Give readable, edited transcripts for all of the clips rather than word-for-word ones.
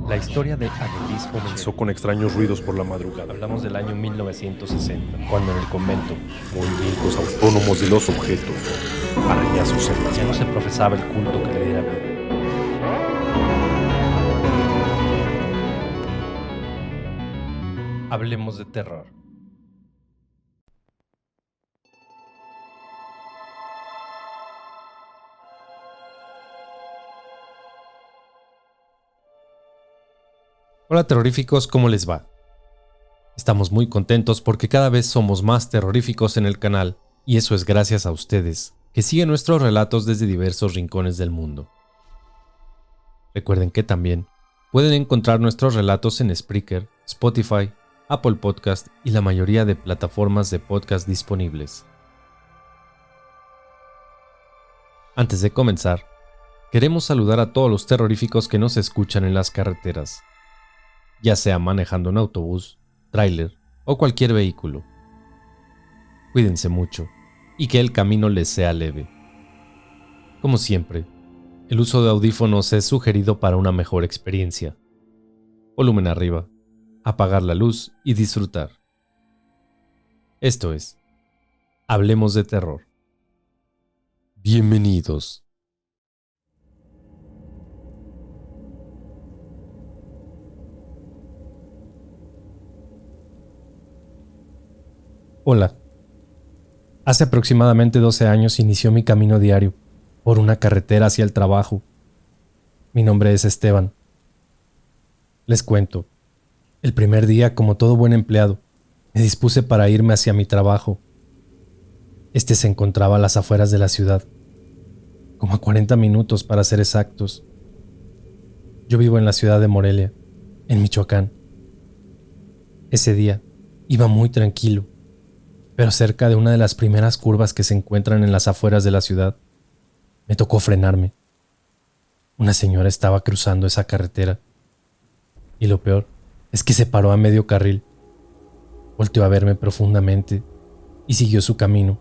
La historia de Adelis comenzó Con extraños ruidos por la madrugada. Hablamos del año 1960, cuando en el convento Movimientos autónomos de los objetos. Arañazos en las ya no se manos. profesaba el culto que le diera vida. Hablemos de terror. Hola terroríficos, ¿cómo les va? Estamos muy contentos porque cada vez somos más terroríficos en el canal, y eso es gracias a ustedes, que siguen nuestros relatos desde diversos rincones del mundo. Recuerden que también pueden encontrar nuestros relatos en Spreaker, Spotify, Apple Podcast y la mayoría de plataformas de podcast disponibles. Antes de comenzar, queremos saludar a todos los terroríficos que nos escuchan en las carreteras, ya sea manejando un autobús, tráiler o cualquier vehículo. Cuídense mucho y que el camino les sea leve. Como siempre, el uso de audífonos es sugerido para una mejor experiencia. Volumen arriba, apagar la luz y disfrutar. Esto es, Hablemos de Terror. Bienvenidos. Hola. Hace aproximadamente 12 años inició mi camino diario por una carretera hacia el trabajo. Mi nombre es Esteban. Les cuento. El primer día, como todo buen empleado, me dispuse para irme hacia mi trabajo. Este se encontraba a las afueras de la ciudad, como a 40 minutos para ser exactos. Yo vivo en la ciudad de Morelia, en Michoacán. Ese día iba muy tranquilo, pero cerca de una de las primeras curvas que se encuentran en las afueras de la ciudad, me tocó frenarme. Una señora estaba cruzando esa carretera, y lo peor es que se paró a medio carril. Volteó a verme profundamente y siguió su camino.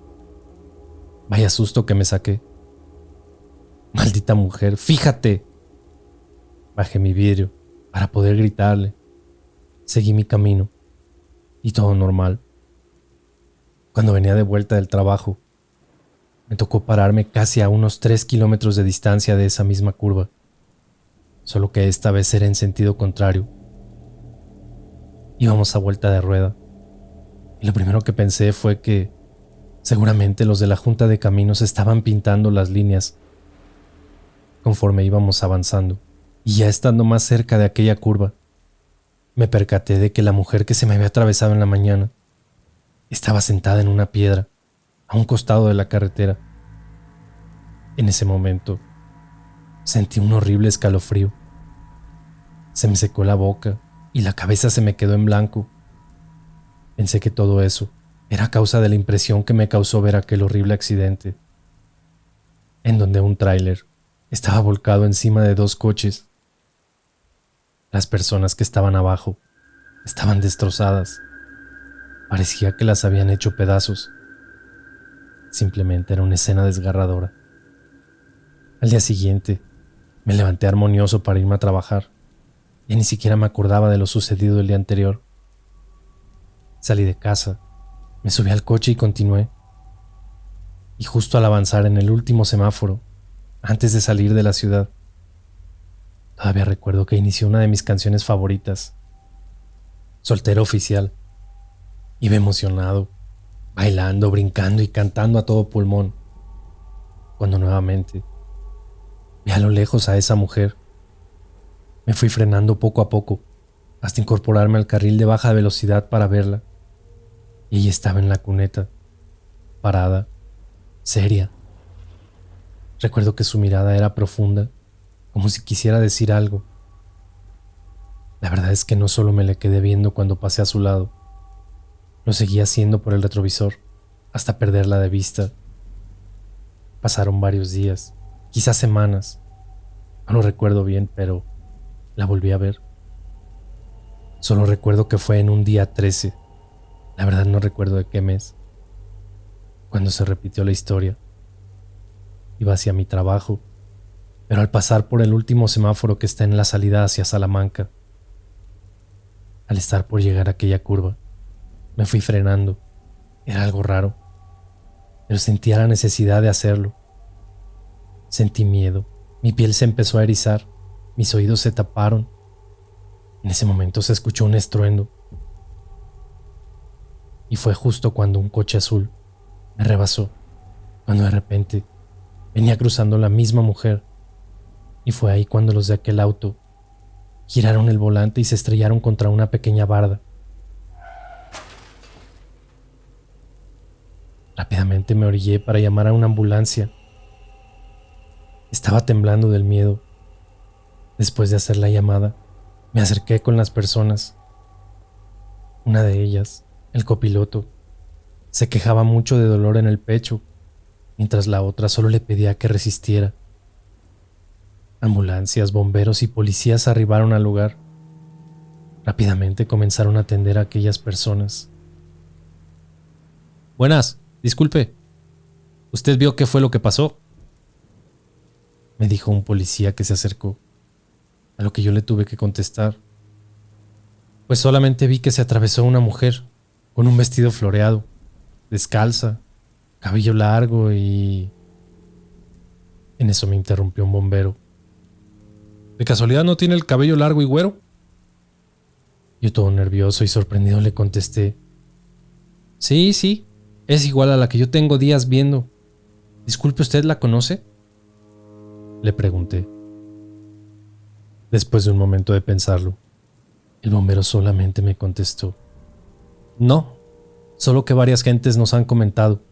Vaya susto que me saqué. Maldita mujer, fíjate. Bajé mi vidrio para poder gritarle. Seguí mi camino y todo normal. Cuando venía de vuelta del trabajo, me tocó pararme casi a unos 3 kilómetros de distancia de esa misma curva, solo que esta vez era en sentido contrario. Íbamos a vuelta de rueda, y lo primero que pensé fue que seguramente los de la Junta de Caminos estaban pintando las líneas. Conforme íbamos avanzando, y ya estando más cerca de aquella curva, me percaté de que la mujer que se me había atravesado en la mañana estaba sentada en una piedra, a un costado de la carretera. En ese momento, sentí un horrible escalofrío. Se me secó la boca y la cabeza se me quedó en blanco. Pensé que todo eso era a causa de la impresión que me causó ver aquel horrible accidente, en donde un tráiler estaba volcado encima de 2 coches. Las personas que estaban abajo estaban destrozadas. Parecía que las habían hecho pedazos. Simplemente era una escena desgarradora. Al día siguiente, me levanté armonioso para irme a trabajar. Ya ni siquiera me acordaba de lo sucedido el día anterior. Salí de casa, me subí al coche y continué. Y justo al avanzar en el último semáforo, antes de salir de la ciudad, todavía recuerdo que inició una de mis canciones favoritas, Soltero Oficial. Iba emocionado, bailando, brincando y cantando a todo pulmón, cuando nuevamente vi a lo lejos a esa mujer. Me fui frenando poco a poco, hasta incorporarme al carril de baja velocidad para verla. Y ella estaba en la cuneta, parada, seria. Recuerdo que su mirada era profunda, como si quisiera decir algo. La verdad es que no solo me le quedé viendo cuando pasé a su lado, lo seguí haciendo por el retrovisor, hasta perderla de vista. Pasaron varios días, quizás semanas. No lo recuerdo bien, pero la volví a ver. Solo recuerdo que fue en un día 13. La verdad no recuerdo de qué mes. Cuando se repitió la historia. Iba hacia mi trabajo, pero al pasar por el último semáforo que está en la salida hacia Salamanca, al estar por llegar a aquella curva, me fui frenando. Era algo raro, pero sentía la necesidad de hacerlo. Sentí miedo, mi piel se empezó a erizar, mis oídos se taparon. En ese momento se escuchó un estruendo. Y fue justo cuando un coche azul me rebasó, cuando de repente venía cruzando la misma mujer. Y fue ahí cuando los de aquel auto giraron el volante y se estrellaron contra una pequeña barda. Rápidamente me orillé para llamar a una ambulancia. Estaba temblando del miedo. Después de hacer la llamada, me acerqué con las personas. Una de ellas, el copiloto, se quejaba mucho de dolor en el pecho, mientras la otra solo le pedía que resistiera. Ambulancias, bomberos y policías arribaron al lugar. Rápidamente comenzaron a atender a aquellas personas. Buenas, disculpe. ¿Usted vio qué fue lo que pasó?, me dijo un policía que se acercó, a lo que yo le tuve que contestar. Pues solamente vi que se atravesó una mujer con un vestido floreado, descalza, cabello largo y... En eso me interrumpió un bombero. ¿De casualidad no tiene el cabello largo y güero? Yo todo nervioso y sorprendido le contesté. Sí, es igual a la que yo tengo días viendo. Disculpe, ¿usted la conoce?, le pregunté. Después de un momento de pensarlo, el bombero solamente me contestó. No, solo que varias gentes nos han comentado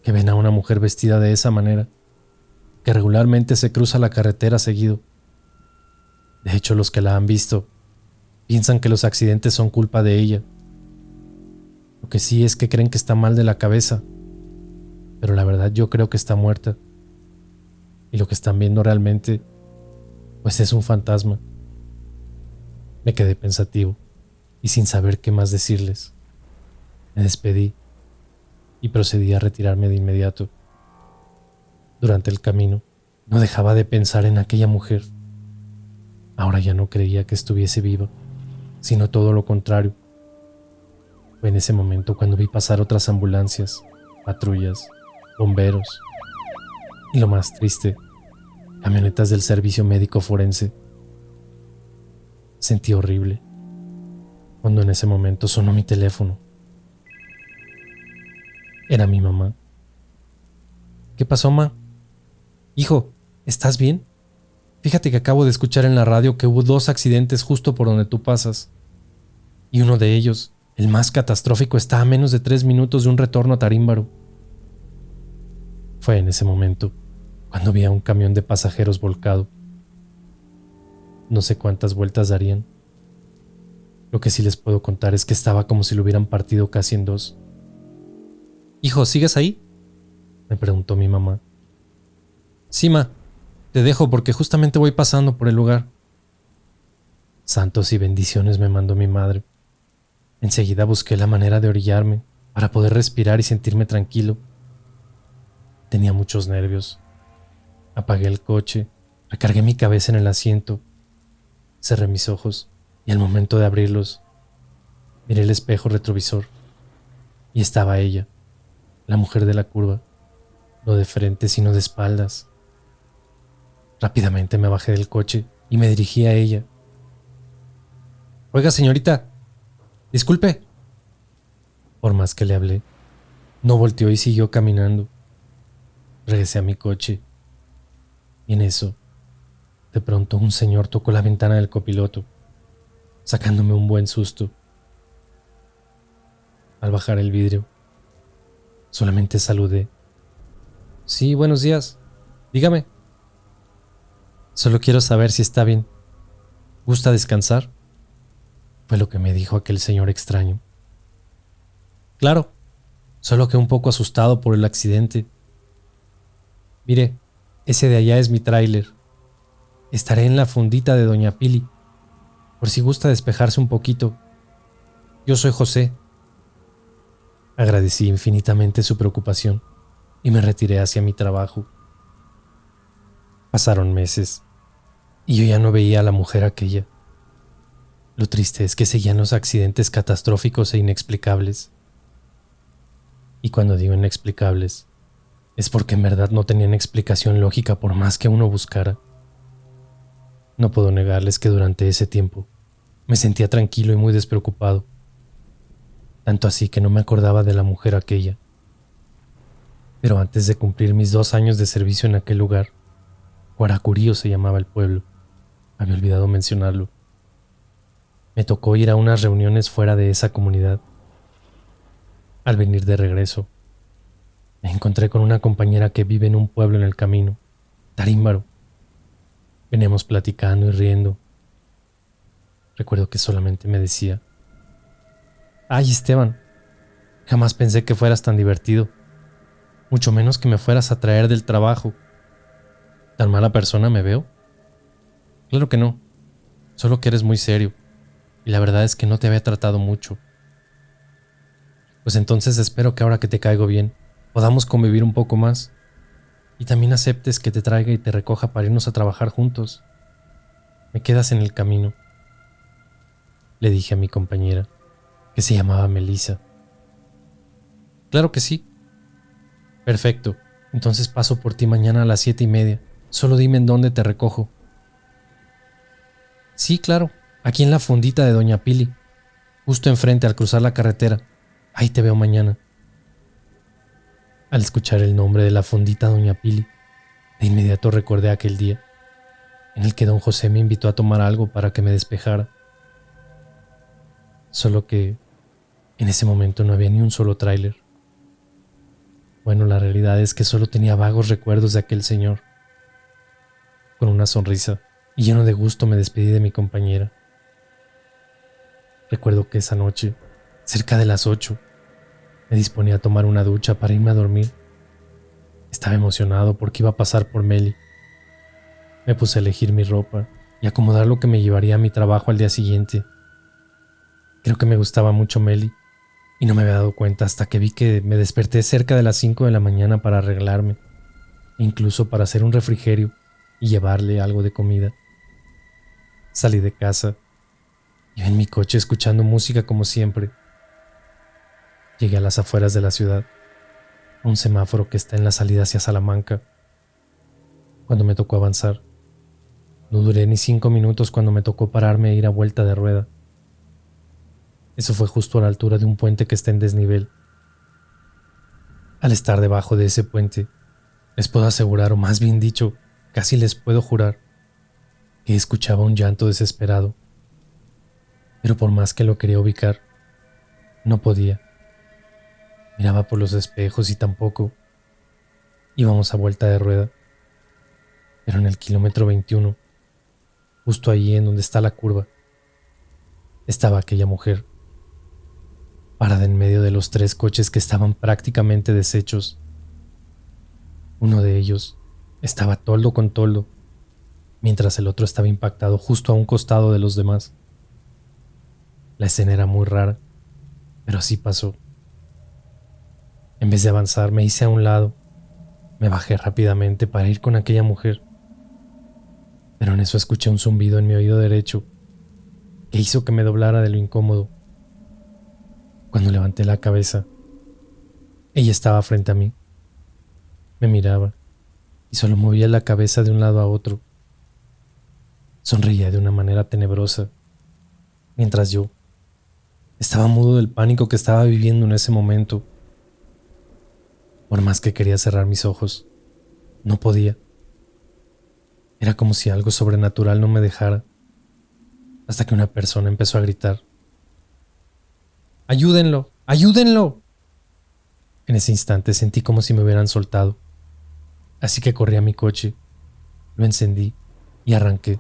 que ven a una mujer vestida de esa manera, que regularmente se cruza la carretera seguido. De hecho, los que la han visto piensan que los accidentes son culpa de ella. Lo que sí es que creen que está mal de la cabeza, pero la verdad yo creo que está muerta. Y lo que están viendo realmente, pues es un fantasma. Me quedé pensativo y sin saber qué más decirles. Me despedí y procedí a retirarme de inmediato. Durante el camino, no dejaba de pensar en aquella mujer. Ahora ya no creía que estuviese viva, sino todo lo contrario. Fue en ese momento cuando vi pasar otras ambulancias, patrullas, bomberos y lo más triste, camionetas del servicio médico forense. Sentí horrible cuando en ese momento sonó mi teléfono. Era mi mamá. ¿Qué pasó, ma? Hijo, ¿estás bien? Fíjate que acabo de escuchar en la radio que hubo 2 accidentes justo por donde tú pasas. Y uno de ellos, el más catastrófico, está a menos de 3 minutos de un retorno a Tarímbaro. Fue en ese momento cuando vi a un camión de pasajeros volcado. No sé cuántas vueltas darían. Lo que sí les puedo contar es que estaba como si lo hubieran partido casi en 2. Hijo, ¿sigues ahí?, me preguntó mi mamá. Sí, ma, te dejo porque justamente voy pasando por el lugar. Santos y bendiciones me mandó mi madre. Enseguida busqué la manera de orillarme para poder respirar y sentirme tranquilo. Tenía muchos nervios. Apagué el coche, recargué mi cabeza en el asiento, cerré mis ojos y al momento de abrirlos, miré el espejo retrovisor y estaba ella, la mujer de la curva, no de frente sino de espaldas. Rápidamente me bajé del coche y me dirigí a ella. Oiga, señorita, disculpe. Por más que le hablé, no volteó y siguió caminando. Regresé a mi coche y en eso, de pronto un señor tocó la ventana del copiloto, sacándome un buen susto. Al bajar el vidrio, solamente saludé. Sí, buenos días. Dígame. Solo quiero saber si está bien. ¿Gusta descansar?, fue lo que me dijo aquel señor extraño. Claro, solo que un poco asustado por el accidente. Mire, ese de allá es mi tráiler. Estaré en la fondita de Doña Pili, por si gusta despejarse un poquito. Yo soy José. Agradecí infinitamente su preocupación y me retiré hacia mi trabajo. Pasaron meses y yo ya no veía a la mujer aquella. Lo triste es que seguían los accidentes catastróficos e inexplicables. Y cuando digo inexplicables, es porque en verdad no tenían explicación lógica por más que uno buscara. No puedo negarles que durante ese tiempo me sentía tranquilo y muy despreocupado, tanto así que no me acordaba de la mujer aquella. Pero antes de cumplir mis 2 años de servicio en aquel lugar, Guaracurío se llamaba el pueblo, había olvidado mencionarlo, me tocó ir a unas reuniones fuera de esa comunidad. Al venir de regreso, me encontré con una compañera que vive en un pueblo en el camino, Tarímbaro. Veníamos platicando y riendo. Recuerdo que solamente me decía: «Ay, Esteban, jamás pensé que fueras tan divertido, mucho menos que me fueras a traer del trabajo. ¿Tan mala persona me veo?» «Claro que no, solo que eres muy serio, y la verdad es que no te había tratado mucho. Pues entonces espero que ahora que te caigo bien, podamos convivir un poco más, y también aceptes que te traiga y te recoja para irnos a trabajar juntos. Me quedas en el camino», le dije a mi compañera, que se llamaba Melissa. «Claro que sí». «Perfecto, entonces paso por ti mañana a las 7:30, solo dime en dónde te recojo». «Sí, claro, aquí en la fondita de Doña Pili, justo enfrente al cruzar la carretera. Ahí te veo mañana». Al escuchar el nombre de la fondita Doña Pili, de inmediato recordé aquel día en el que don José me invitó a tomar algo para que me despejara. Solo que en ese momento no había ni un solo tráiler. Bueno, la realidad es que solo tenía vagos recuerdos de aquel señor. Con una sonrisa y lleno de gusto me despedí de mi compañera. Recuerdo que esa noche, cerca de las 8, me disponía a tomar una ducha para irme a dormir. Estaba emocionado porque iba a pasar por Meli. Me puse a elegir mi ropa y acomodar lo que me llevaría a mi trabajo al día siguiente. Creo que me gustaba mucho Meli y no me había dado cuenta hasta que vi que me desperté cerca de las 5 de la mañana para arreglarme, e incluso para hacer un refrigerio y llevarle algo de comida. Salí de casa, iba en mi coche escuchando música como siempre. Llegué a las afueras de la ciudad, a un semáforo que está en la salida hacia Salamanca. Cuando me tocó avanzar, no duré ni 5 minutos cuando me tocó pararme e ir a vuelta de rueda. Eso fue justo a la altura de un puente que está en desnivel. Al estar debajo de ese puente, les puedo asegurar, o más bien dicho, casi les puedo jurar, que escuchaba un llanto desesperado. Pero por más que lo quería ubicar, no podía. Miraba por los espejos y tampoco. Íbamos a vuelta de rueda. Pero en el kilómetro 21, justo allí en donde está la curva, estaba aquella mujer, parada en medio de los 3 coches que estaban prácticamente deshechos. Uno de ellos estaba toldo con toldo, mientras el otro estaba impactado justo a un costado de los demás. La escena era muy rara, pero así pasó. En vez de avanzar, me hice a un lado. Me bajé rápidamente para ir con aquella mujer. Pero en eso escuché un zumbido en mi oído derecho que hizo que me doblara de lo incómodo. Cuando levanté la cabeza, ella estaba frente a mí. Me miraba y solo movía la cabeza de un lado a otro. Sonreía de una manera tenebrosa, mientras yo estaba mudo del pánico que estaba viviendo en ese momento. Por más que quería cerrar mis ojos, no podía. Era como si algo sobrenatural no me dejara, hasta que una persona empezó a gritar: «¡Ayúdenlo! ¡Ayúdenlo!». En ese instante sentí como si me hubieran soltado, así que corrí a mi coche, lo encendí y arranqué.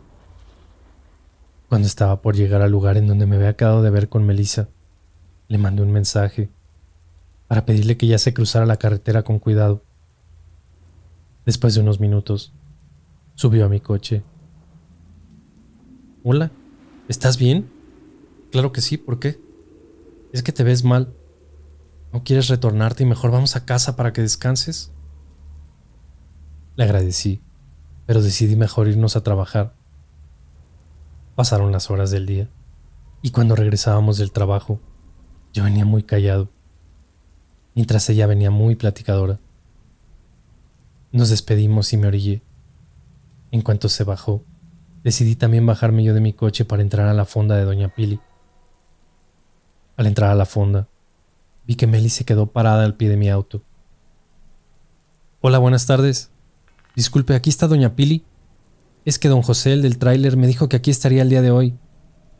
Cuando estaba por llegar al lugar en donde me había quedado de ver con Melissa, le mandé un mensaje para pedirle que ya se cruzara la carretera con cuidado. Después de unos minutos, subió a mi coche. «Hola, ¿estás bien?». «Claro que sí, ¿por qué?». «Es que te ves mal. ¿No quieres retornarte y mejor vamos a casa para que descanses?». Le agradecí, pero decidí mejor irnos a trabajar. Pasaron las horas del día, y cuando regresábamos del trabajo, yo venía muy callado, mientras ella venía muy platicadora. Nos despedimos y me orillé. En cuanto se bajó, decidí también bajarme yo de mi coche para entrar a la fonda de Doña Pili. Al entrar a la fonda, vi que Meli se quedó parada al pie de mi auto. Hola, buenas tardes. Disculpe, ¿aquí está Doña Pili? Es que don José, el del tráiler, me dijo que aquí estaría el día de hoy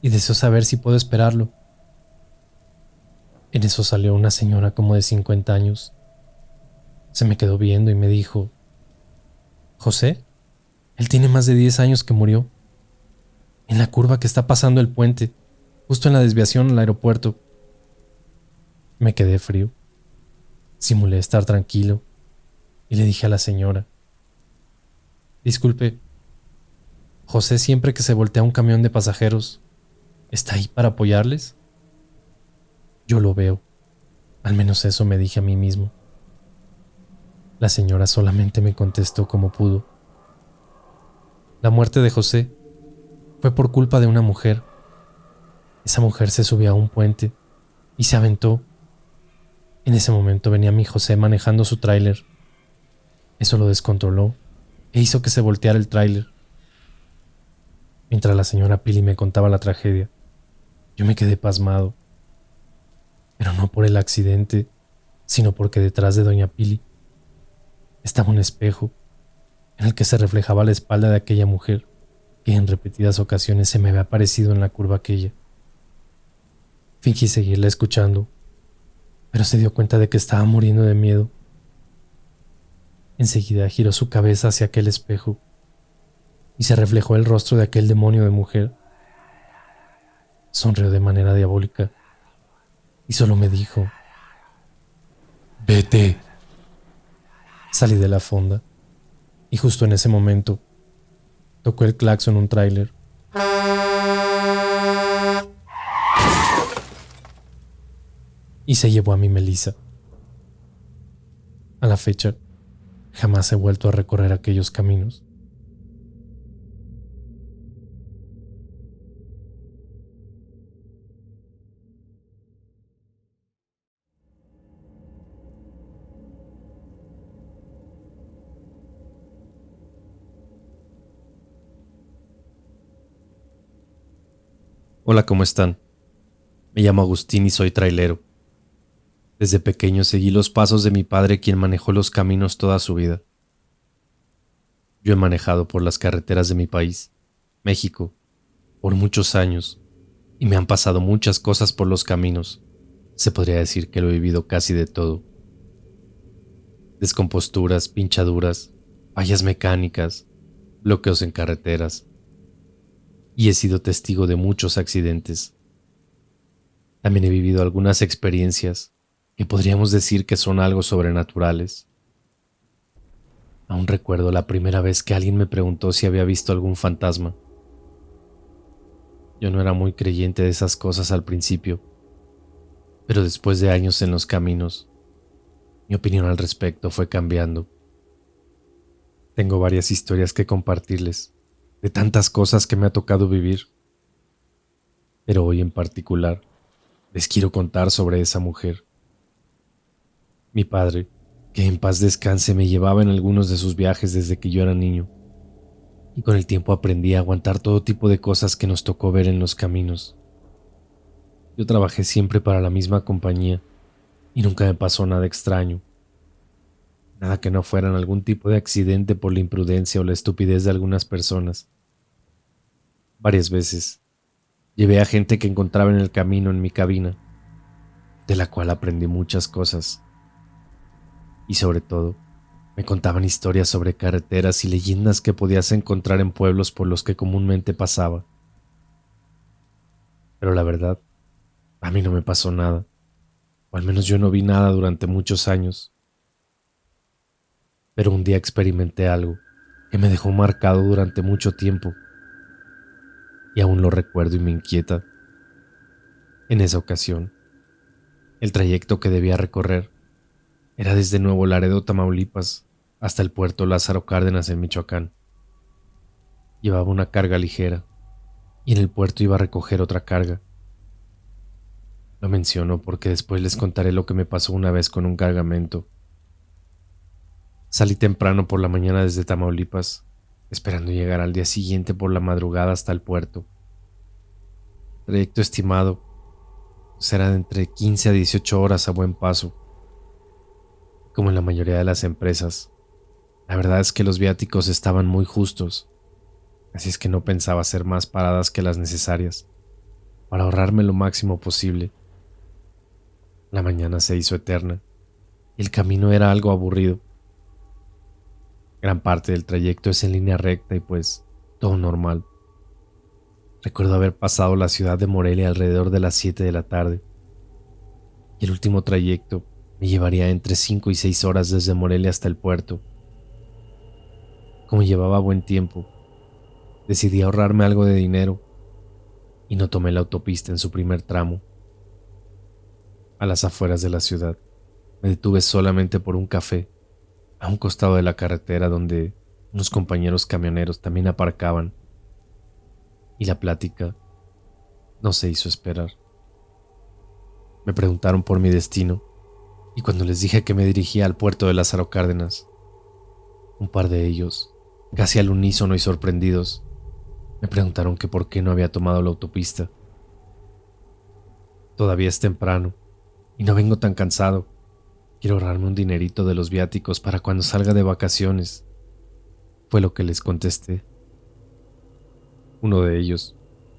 y deseo saber si puedo esperarlo. En eso salió una señora como de 50 años. Se me quedó viendo y me dijo: ¿José? Él tiene más de 10 años que murió. En la curva que está pasando el puente, justo en la desviación al aeropuerto. Me quedé frío. Simulé estar tranquilo y le dije a la señora: disculpe, José, siempre que se voltea un camión de pasajeros, ¿está ahí para apoyarles? Yo lo veo. Al menos eso me dije a mí mismo. La señora solamente me contestó como pudo. La muerte de José fue por culpa de una mujer. Esa mujer se subió a un puente y se aventó. En ese momento venía mi José manejando su tráiler. Eso lo descontroló e hizo que se volteara el tráiler. Mientras la señora Pili me contaba la tragedia, yo me quedé pasmado. Pero no por el accidente, sino porque detrás de Doña Pili estaba un espejo en el que se reflejaba la espalda de aquella mujer que en repetidas ocasiones se me había aparecido en la curva aquella. Fingí seguirla escuchando, pero se dio cuenta de que estaba muriendo de miedo. Enseguida giró su cabeza hacia aquel espejo y se reflejó el rostro de aquel demonio de mujer. Sonrió de manera diabólica y solo me dijo: «Vete». Salí de la fonda y justo en ese momento tocó el claxon un tráiler. Y se llevó a mi Melissa. A la fecha, jamás he vuelto a recorrer aquellos caminos. Hola, ¿cómo están? Me llamo Agustín y soy trailero. Desde pequeño seguí los pasos de mi padre, quien manejó los caminos toda su vida. Yo he manejado por las carreteras de mi país, México, por muchos años, y me han pasado muchas cosas por los caminos. Se podría decir que lo he vivido casi de todo. Descomposturas, pinchaduras, fallas mecánicas, bloqueos en carreteras. Y he sido testigo de muchos accidentes. También he vivido algunas experiencias que podríamos decir que son algo sobrenaturales. Aún recuerdo la primera vez que alguien me preguntó si había visto algún fantasma. Yo no era muy creyente de esas cosas al principio, pero después de años en los caminos, mi opinión al respecto fue cambiando. Tengo varias historias que compartirles, de tantas cosas que me ha tocado vivir, pero hoy en particular les quiero contar sobre esa mujer. Mi padre, que en paz descanse, me llevaba en algunos de sus viajes desde que yo era niño, y con el tiempo aprendí a aguantar todo tipo de cosas que nos tocó ver en los caminos. Yo trabajé siempre para la misma compañía y nunca me pasó nada extraño, nada que no fueran algún tipo de accidente por la imprudencia o la estupidez de algunas personas. Varias veces llevé a gente que encontraba en el camino en mi cabina, de la cual aprendí muchas cosas. Y sobre todo, me contaban historias sobre carreteras y leyendas que podías encontrar en pueblos por los que comúnmente pasaba. Pero la verdad, a mí no me pasó nada, o al menos yo no vi nada durante muchos años. Pero un día experimenté algo que me dejó marcado durante mucho tiempo, y aún lo recuerdo y me inquieta. En esa ocasión, el trayecto que debía recorrer era desde Nuevo Laredo, Tamaulipas, hasta el puerto Lázaro Cárdenas en Michoacán. Llevaba una carga ligera y en el puerto iba a recoger otra carga. Lo menciono porque después les contaré lo que me pasó una vez con un cargamento. Salí temprano por la mañana desde Tamaulipas, esperando llegar al día siguiente por la madrugada hasta el puerto. Trayecto estimado será de entre 15 a 18 horas a buen paso. Como en la mayoría de las empresas, la verdad es que los viáticos estaban muy justos, así es que no pensaba hacer más paradas que las necesarias, para ahorrarme lo máximo posible. La mañana se hizo eterna y el camino era algo aburrido. Gran parte del trayecto es en línea recta y pues todo normal. Recuerdo haber pasado la ciudad de Morelia alrededor de las 7 de la tarde y el último trayecto me llevaría entre 5 y 6 horas desde Morelia hasta el puerto. Como llevaba buen tiempo, decidí ahorrarme algo de dinero y no tomé la autopista en su primer tramo. A las afueras de la ciudad, me detuve solamente por un café, a un costado de la carretera donde unos compañeros camioneros también aparcaban, y la plática no se hizo esperar. Me preguntaron por mi destino, y cuando les dije que me dirigía al puerto de Lázaro Cárdenas, un par de ellos, casi al unísono y sorprendidos, me preguntaron que por qué no había tomado la autopista. Todavía es temprano, y no vengo tan cansado. Quiero ahorrarme un dinerito de los viáticos para cuando salga de vacaciones, fue lo que les contesté. Uno de ellos,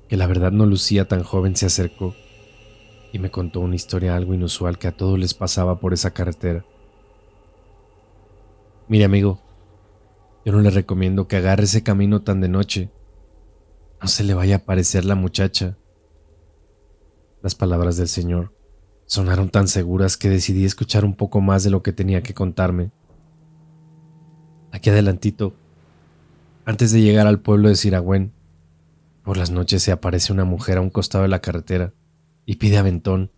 que la verdad no lucía tan joven, se acercó y me contó una historia algo inusual que a todos les pasaba por esa carretera. Mire, amigo, yo no le recomiendo que agarre ese camino tan de noche. No se le vaya a aparecer la muchacha. Las palabras del señor sonaron tan seguras que decidí escuchar un poco más de lo que tenía que contarme. Aquí adelantito, antes de llegar al pueblo de Siragüen, por las noches se aparece una mujer a un costado de la carretera y pide aventón.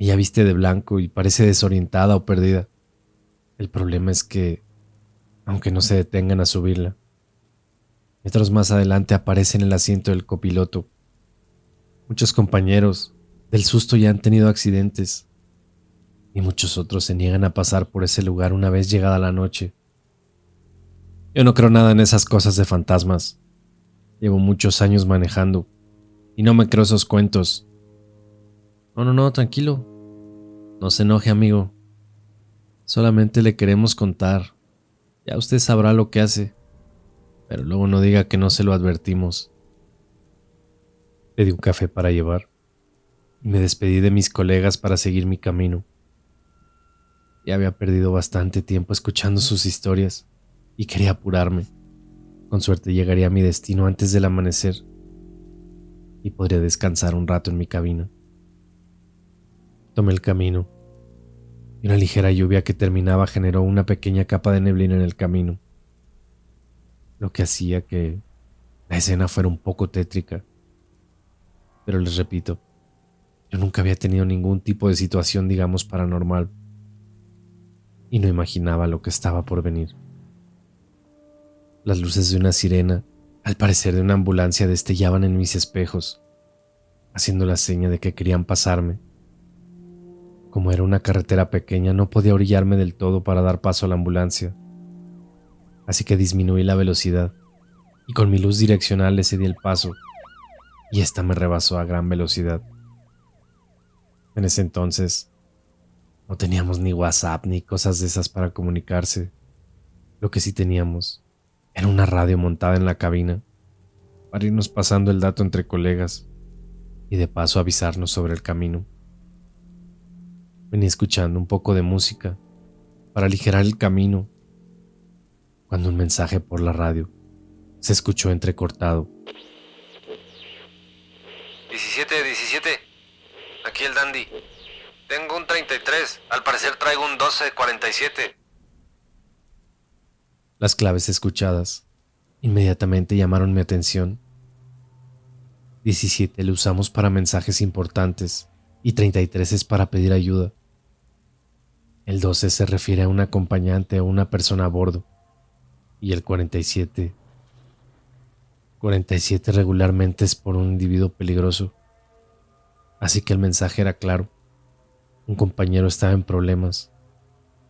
Ella viste de blanco y parece desorientada o perdida. El problema es que, aunque no se detengan a subirla, metros más adelante aparece en el asiento del copiloto. Muchos compañeros del susto ya han tenido accidentes y muchos otros se niegan a pasar por ese lugar una vez llegada la noche. Yo no creo nada en esas cosas de fantasmas. Llevo muchos años manejando y no me creo esos cuentos. No, tranquilo. No se enoje, amigo. Solamente le queremos contar. Ya usted sabrá lo que hace, pero luego no diga que no se lo advertimos. Le di un café para llevar y me despedí de mis colegas para seguir mi camino. Ya había perdido bastante tiempo escuchando sus historias y quería apurarme. Con suerte llegaría a mi destino antes del amanecer y podría descansar un rato en mi cabina. Tomé el camino y una ligera lluvia que terminaba generó una pequeña capa de neblina en el camino, lo que hacía que la escena fuera un poco tétrica. Pero les repito, yo nunca había tenido ningún tipo de situación, digamos, paranormal, y no imaginaba lo que estaba por venir. Las luces de una sirena, al parecer de una ambulancia, destellaban en mis espejos, haciendo la seña de que querían pasarme. Como era una carretera pequeña, no podía orillarme del todo para dar paso a la ambulancia, así que disminuí la velocidad y con mi luz direccional le cedí el paso, y esta me rebasó a gran velocidad. En ese entonces no teníamos ni WhatsApp ni cosas de esas para comunicarse. Lo que sí teníamos era una radio montada en la cabina para irnos pasando el dato entre colegas y de paso avisarnos sobre el camino. Venía escuchando un poco de música para aligerar el camino cuando un mensaje por la radio se escuchó entrecortado. 17, aquí el Dandy. Tengo un 33, al parecer traigo un 1247. Las claves escuchadas inmediatamente llamaron mi atención. 17 lo usamos para mensajes importantes y 33 es para pedir ayuda. El 12 se refiere a un acompañante o una persona a bordo y el 47 47 regularmente es por un individuo peligroso. Así que el mensaje era claro. Un compañero estaba en problemas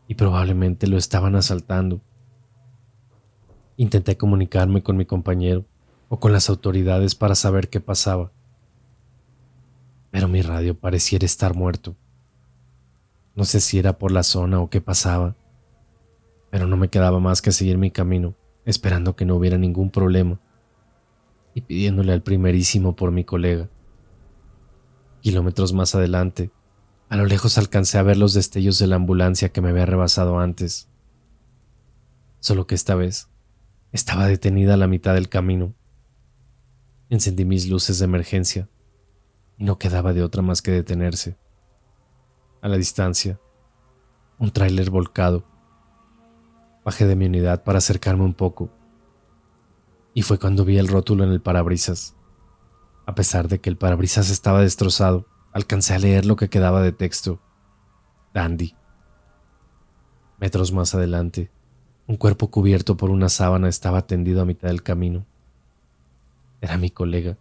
y probablemente lo estaban asaltando. Intenté comunicarme con mi compañero o con las autoridades para saber qué pasaba, pero mi radio pareciera estar muerto. No sé si era por la zona o qué pasaba, pero no me quedaba más que seguir mi camino, esperando que no hubiera ningún problema y pidiéndole al primerísimo por mi colega. Kilómetros más adelante, a lo lejos alcancé a ver los destellos de la ambulancia que me había rebasado antes, solo que esta vez estaba detenida a la mitad del camino. Encendí mis luces de emergencia y no quedaba de otra más que detenerse. A la distancia, un tráiler volcado. Bajé de mi unidad para acercarme un poco y fue cuando vi el rótulo en el parabrisas. A pesar de que el parabrisas estaba destrozado, alcancé a leer lo que quedaba de texto. Dandy. Metros más adelante, un cuerpo cubierto por una sábana estaba tendido a mitad del camino. Era mi colega,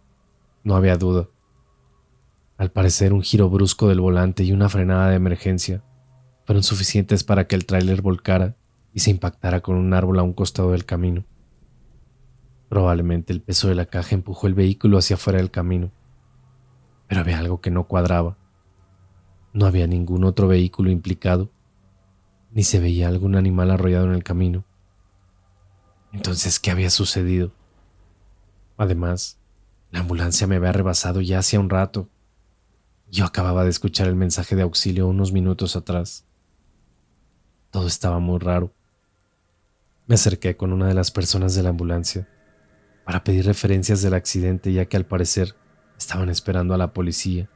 no había duda. Al parecer, un giro brusco del volante y una frenada de emergencia fueron suficientes para que el tráiler volcara y se impactara con un árbol a un costado del camino. Probablemente el peso de la caja empujó el vehículo hacia afuera del camino, pero había algo que no cuadraba. No había ningún otro vehículo implicado, ni se veía algún animal arrollado en el camino. Entonces, ¿qué había sucedido? Además, la ambulancia me había rebasado ya hacía un rato. Yo acababa de escuchar el mensaje de auxilio unos minutos atrás. Todo estaba muy raro. Me acerqué con una de las personas de la ambulancia para pedir referencias del accidente, ya que al parecer estaban esperando a la policía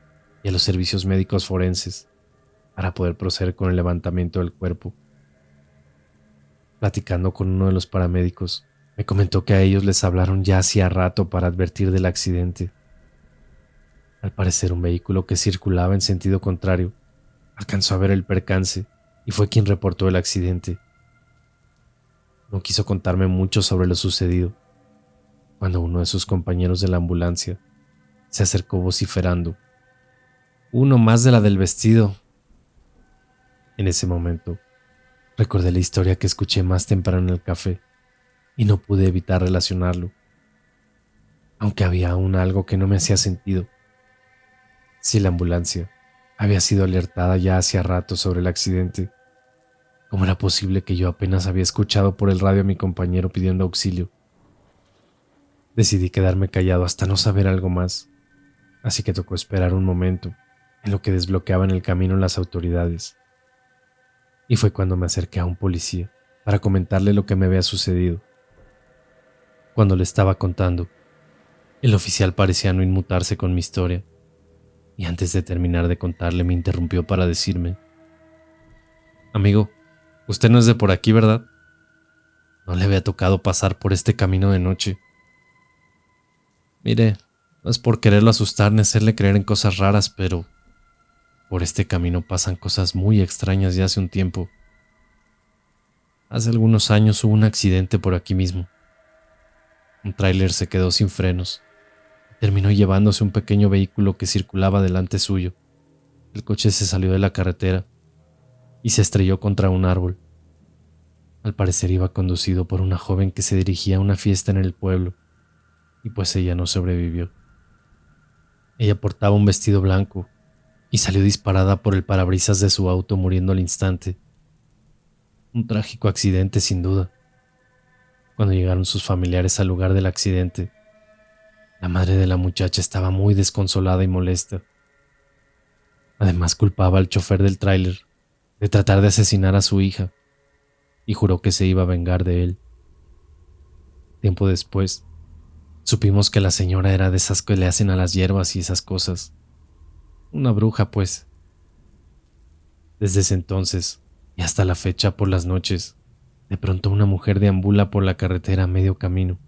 y a los servicios médicos forenses para poder proceder con el levantamiento del cuerpo. Platicando con uno de los paramédicos, me comentó que a ellos les hablaron ya hacía rato para advertir del accidente. Al parecer, un vehículo que circulaba en sentido contrario alcanzó a ver el percance y fue quien reportó el accidente. No quiso contarme mucho sobre lo sucedido, cuando uno de sus compañeros de la ambulancia se acercó vociferando: «Uno más de la del vestido». En ese momento, recordé la historia que escuché más temprano en el café y no pude evitar relacionarlo, aunque había aún algo que no me hacía sentido. Si la ambulancia había sido alertada ya hacía rato sobre el accidente, ¿cómo era posible que yo apenas había escuchado por el radio a mi compañero pidiendo auxilio? Decidí quedarme callado hasta no saber algo más, así que tocó esperar un momento en lo que desbloqueaban el camino las autoridades. Y fue cuando me acerqué a un policía para comentarle lo que me había sucedido. Cuando le estaba contando, el oficial parecía no inmutarse con mi historia, y antes de terminar de contarle me interrumpió para decirme: «Amigo, usted no es de por aquí, ¿verdad? No le había tocado pasar por este camino de noche. Mire, no es por quererlo asustar ni hacerle creer en cosas raras, pero por este camino pasan cosas muy extrañas ya hace un tiempo. Hace algunos años hubo un accidente por aquí mismo. Un tráiler se quedó sin frenos. Terminó llevándose un pequeño vehículo que circulaba delante suyo. El coche se salió de la carretera y se estrelló contra un árbol. Al parecer iba conducido por una joven que se dirigía a una fiesta en el pueblo, y pues ella no sobrevivió. Ella portaba un vestido blanco y salió disparada por el parabrisas de su auto, muriendo al instante. Un trágico accidente, sin duda. Cuando llegaron sus familiares al lugar del accidente, la madre de la muchacha estaba muy desconsolada y molesta. Además, culpaba al chofer del tráiler de tratar de asesinar a su hija y juró que se iba a vengar de él. Tiempo después, supimos que la señora era de esas que le hacen a las hierbas y esas cosas. Una bruja, pues. Desde ese entonces y hasta la fecha, por las noches, de pronto una mujer deambula por la carretera a medio camino,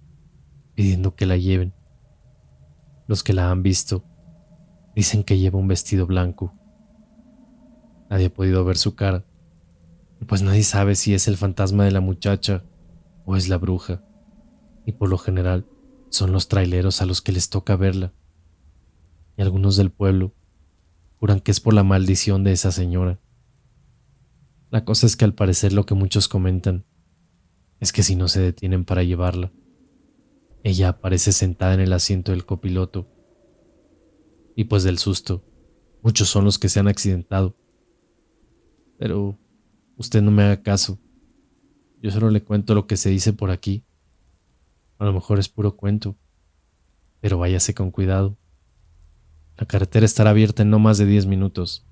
pidiendo que la lleven. Los que la han visto dicen que lleva un vestido blanco. Nadie ha podido ver su cara, y pues nadie sabe si es el fantasma de la muchacha o es la bruja, y por lo general Son los traileros a los que les toca verla, y algunos del pueblo juran que es por la maldición de esa señora. La cosa es que al parecer lo que muchos comentan es que si no se detienen para llevarla, ella aparece sentada en el asiento del copiloto. Y pues del susto, muchos son los que se han accidentado. Pero usted no me haga caso. Yo solo le cuento lo que se dice por aquí. A lo mejor es puro cuento, pero váyase con cuidado. La carretera estará abierta en no más de 10 minutos.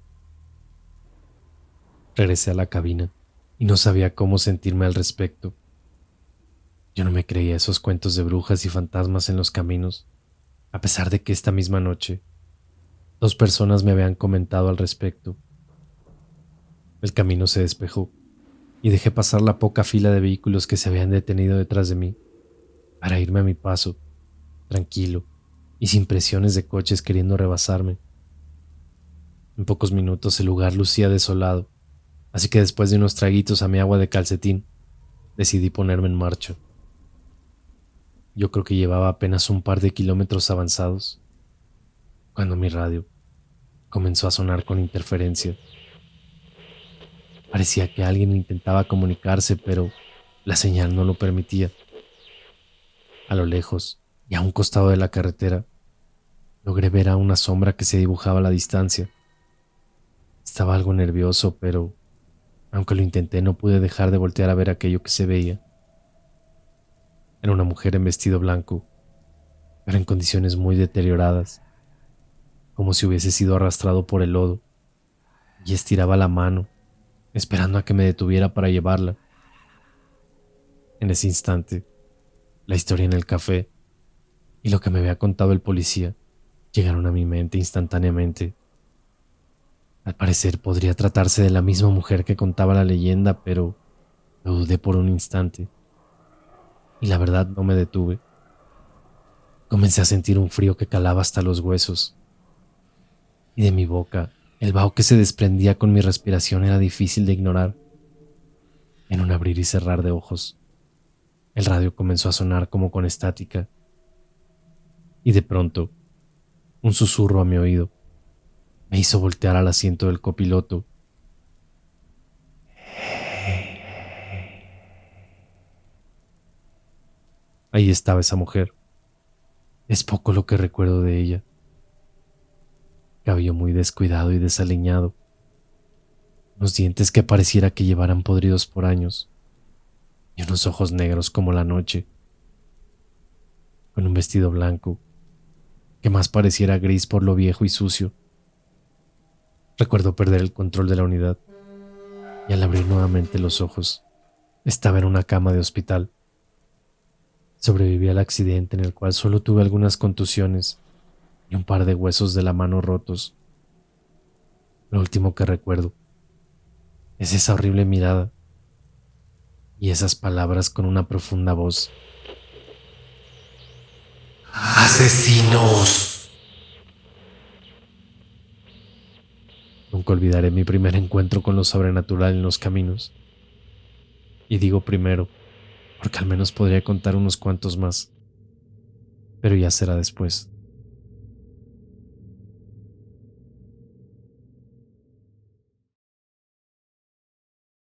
Regresé a la cabina y no sabía cómo sentirme al respecto. Yo no me creía esos cuentos de brujas y fantasmas en los caminos, a pesar de que esta misma noche 2 personas me habían comentado al respecto. El camino se despejó y dejé pasar la poca fila de vehículos que se habían detenido detrás de mí para irme a mi paso, tranquilo y sin presiones de coches queriendo rebasarme. En pocos minutos el lugar lucía desolado, así que después de unos traguitos a mi agua de calcetín, decidí ponerme en marcha. Yo creo que llevaba apenas un par de kilómetros avanzados, cuando mi radio comenzó a sonar con interferencia. Parecía que alguien intentaba comunicarse, pero la señal no lo permitía. A lo lejos, y a un costado de la carretera, logré ver a una sombra que se dibujaba a la distancia. Estaba algo nervioso, pero aunque lo intenté no pude dejar de voltear a ver aquello que se veía. Era una mujer en vestido blanco, pero en condiciones muy deterioradas, como si hubiese sido arrastrado por el lodo, y estiraba la mano, esperando a que me detuviera para llevarla. En ese instante, la historia en el café y lo que me había contado el policía llegaron a mi mente instantáneamente. Al parecer podría tratarse de la misma mujer que contaba la leyenda, pero lo dudé por un instante. Y la verdad no me detuve. Comencé a sentir un frío que calaba hasta los huesos. Y de mi boca, el vaho que se desprendía con mi respiración era difícil de ignorar. En un abrir y cerrar de ojos, el radio comenzó a sonar como con estática. Y de pronto, un susurro a mi oído me hizo voltear al asiento del copiloto. Ahí estaba esa mujer. Es poco lo que recuerdo de ella. Cabello muy descuidado y desaliñado. Unos dientes que pareciera que llevaran podridos por años. Y unos ojos negros como la noche. Con un vestido blanco que más pareciera gris por lo viejo y sucio. Recuerdo perder el control de la unidad y al abrir nuevamente los ojos, estaba en una cama de hospital. Sobreviví al accidente en el cual solo tuve algunas contusiones y un par de huesos de la mano rotos. Lo último que recuerdo es esa horrible mirada y esas palabras con una profunda voz. ¡Asesinos! Nunca olvidaré mi primer encuentro con lo sobrenatural en los caminos. Y digo primero, porque al menos podría contar unos cuantos más. Pero ya será después.